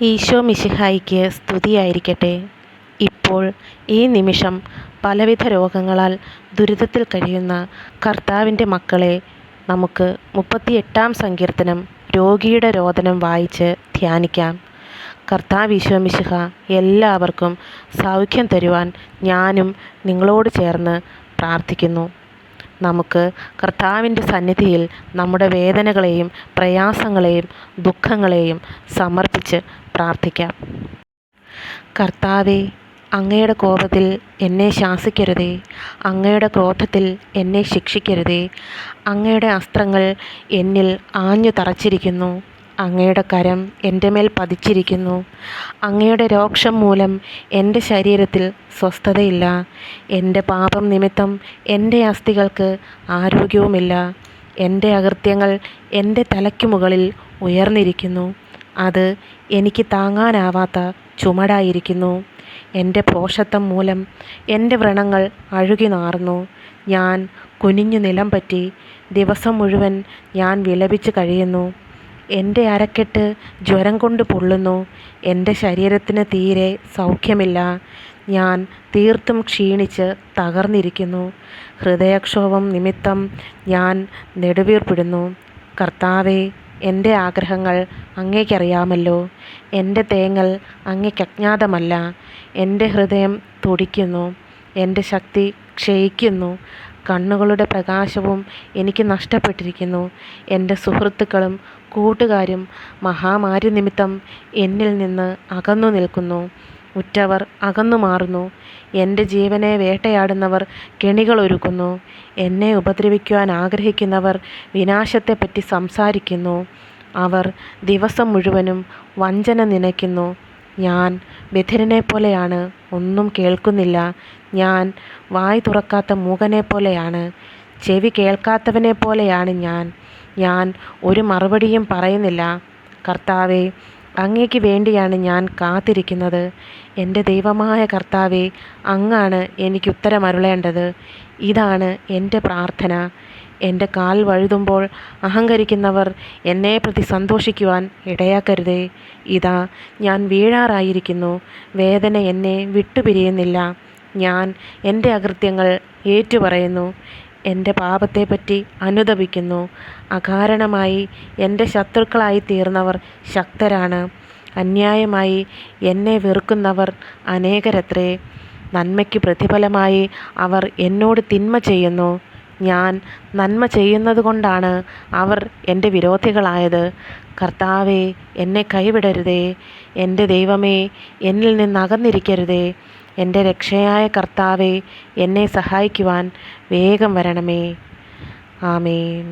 ഈശോ മിശിഹായിക്ക് സ്തുതിയായിരിക്കട്ടെ. ഇപ്പോൾ ഈ നിമിഷം പലവിധ രോഗങ്ങളാൽ ദുരിതത്തിൽ കഴിയുന്ന കർത്താവിൻ്റെ മക്കളെ നമുക്ക് 38-ാം സങ്കീർത്തനം രോഗിയുടെ രോദനം വായിച്ച് ധ്യാനിക്കാം. കർത്താവ് ഈശോ മിശിഹ എല്ലാവർക്കും സൗഖ്യം തരുവാൻ ഞാനും നിങ്ങളോട് ചേർന്ന് പ്രാർത്ഥിക്കുന്നു. നമുക്ക് കർത്താവിൻ്റെ സന്നിധിയിൽ നമ്മുടെ വേദനകളെയും പ്രയാസങ്ങളെയും ദുഃഖങ്ങളെയും സമർപ്പിച്ച് പ്രാർത്ഥിക്കാം. കർത്താവേ, അങ്ങയുടെ കോപത്തിൽ എന്നെ ശാസിക്കരുതേ, അങ്ങയുടെ ക്രോധത്തിൽ എന്നെ ശിക്ഷിക്കരുതേ. അങ്ങയുടെ അസ്ത്രങ്ങൾ എന്നിൽ ആഞ്ഞു തറച്ചിരിക്കുന്നു, അങ്ങയുടെ കരം എൻ്റെ മേൽ പതിച്ചിരിക്കുന്നു. അങ്ങയുടെ രോഷം മൂലം എൻ്റെ ശരീരത്തിൽ സ്വസ്ഥതയില്ല. എൻ്റെ പാപം നിമിത്തം എൻ്റെ അസ്ഥികൾക്ക് ആരോഗ്യവുമില്ല. എൻ്റെ അകൃത്യങ്ങൾ എൻ്റെ തലയ്ക്ക് മുകളിൽ ഉയർന്നിരിക്കുന്നു, അത് എനിക്ക് താങ്ങാനാവാത്ത ചുമടായിരിക്കുന്നു. എൻ്റെ ഭോഷത്വം മൂലം എൻ്റെ വ്രണങ്ങൾ അഴുകി നാറുന്നു. ഞാൻ കുനിഞ്ഞു നിലം പറ്റി ദിവസം മുഴുവൻ ഞാൻ വിലപിച്ച് കഴിയുന്നു. എൻ്റെ അരക്കെട്ട് ജ്വരം കൊണ്ട് പൊള്ളുന്നു, എൻ്റെ ശരീരത്തിന് തീരെ സൗഖ്യമില്ല. ഞാൻ തീർത്തും ക്ഷീണിച്ച് തകർന്നിരിക്കുന്നു. ഹൃദയക്ഷോഭം നിമിത്തം ഞാൻ നെടുവീർപ്പിടുന്നു. കർത്താവേ, എൻ്റെ ആഗ്രഹങ്ങൾ അങ്ങേക്കറിയാമല്ലോ, എൻ്റെ തേങ്ങൽ അങ്ങേക്ക് അജ്ഞാതമല്ല. എൻ്റെ ഹൃദയം തുടിക്കുന്നു, എൻ്റെ ശക്തി ക്ഷയിക്കുന്നു. കണ്ണുകളുടെ പ്രകാശവും എനിക്ക് നഷ്ടപ്പെട്ടിരിക്കുന്നു. എൻ്റെ സുഹൃത്തുക്കളും കൂട്ടുകാരും മഹാമാരി നിമിത്തം എന്നിൽ നിന്ന് അകന്നു നിൽക്കുന്നു. ഉറ്റവർ അകന്നു മാറുന്നു. എൻ്റെ ജീവനെ വേട്ടയാടുന്നവർ കെണികളൊരുക്കുന്നു. എന്നെ ഉപദ്രവിക്കുവാൻ ആഗ്രഹിക്കുന്നവർ വിനാശത്തെപ്പറ്റി സംസാരിക്കുന്നു. അവർ ദിവസം മുഴുവനും വഞ്ചന നനയ്ക്കുന്നു. ഞാൻ ബധിരനെ പോലെയാണ്, ഒന്നും കേൾക്കുന്നില്ല. ഞാൻ വായ് തുറക്കാത്ത മൂകനെ പോലെയാണ്, ചെവി കേൾക്കാത്തവനെ പോലെയാണ് ഞാൻ ഒരു മറുപടിയും പറയുന്നില്ല. കർത്താവേ, അങ്ങേക്ക് വേണ്ടിയാണ് ഞാൻ കാത്തിരിക്കുന്നത്. എൻ്റെ ദൈവമായ കർത്താവേ, അങ്ങാണ് എനിക്ക് ഉത്തരമരുളേണ്ടത്. ഇതാണ് എൻ്റെ പ്രാർത്ഥന. എൻ്റെ കാൽ വഴുതുമ്പോൾ അഹങ്കരിക്കുന്നവർ എന്നെ പ്രതി സന്തോഷിക്കുവാൻ ഇടയാക്കരുതേ. ഇതാ, ഞാൻ വീഴാറായിരിക്കുന്നു. വേദന എന്നെ വിട്ടുപിരിയുന്നില്ല. ഞാൻ എൻ്റെ അകൃത്യങ്ങൾ ഏറ്റുപറയുന്നു, എൻ്റെ പാപത്തെപ്പറ്റി അനുതപിക്കുന്നു. അകാരണമായി എൻ്റെ ശത്രുക്കളായി തീർന്നവർ ശക്തരാണ്. അന്യായമായി എന്നെ വെറുക്കുന്നവർ അനേകരത്രേ. നന്മയ്ക്ക് പ്രതിഫലമായി അവർ എന്നോട് തിന്മ ചെയ്യുന്നു. ഞാൻ നന്മ ചെയ്യുന്നത് കൊണ്ടാണ് അവർ എൻ്റെ വിരോധികളായത്. കർത്താവേ, എന്നെ കൈവിടരുതേ. എൻ്റെ ദൈവമേ, എന്നിൽ നിന്ന് അകന്നിരിക്കരുതേ. എൻ്റെ രക്ഷയായ കർത്താവേ, എന്നെ സഹായിക്കുവാൻ വേഗം വരണമേ. ആമേൻ.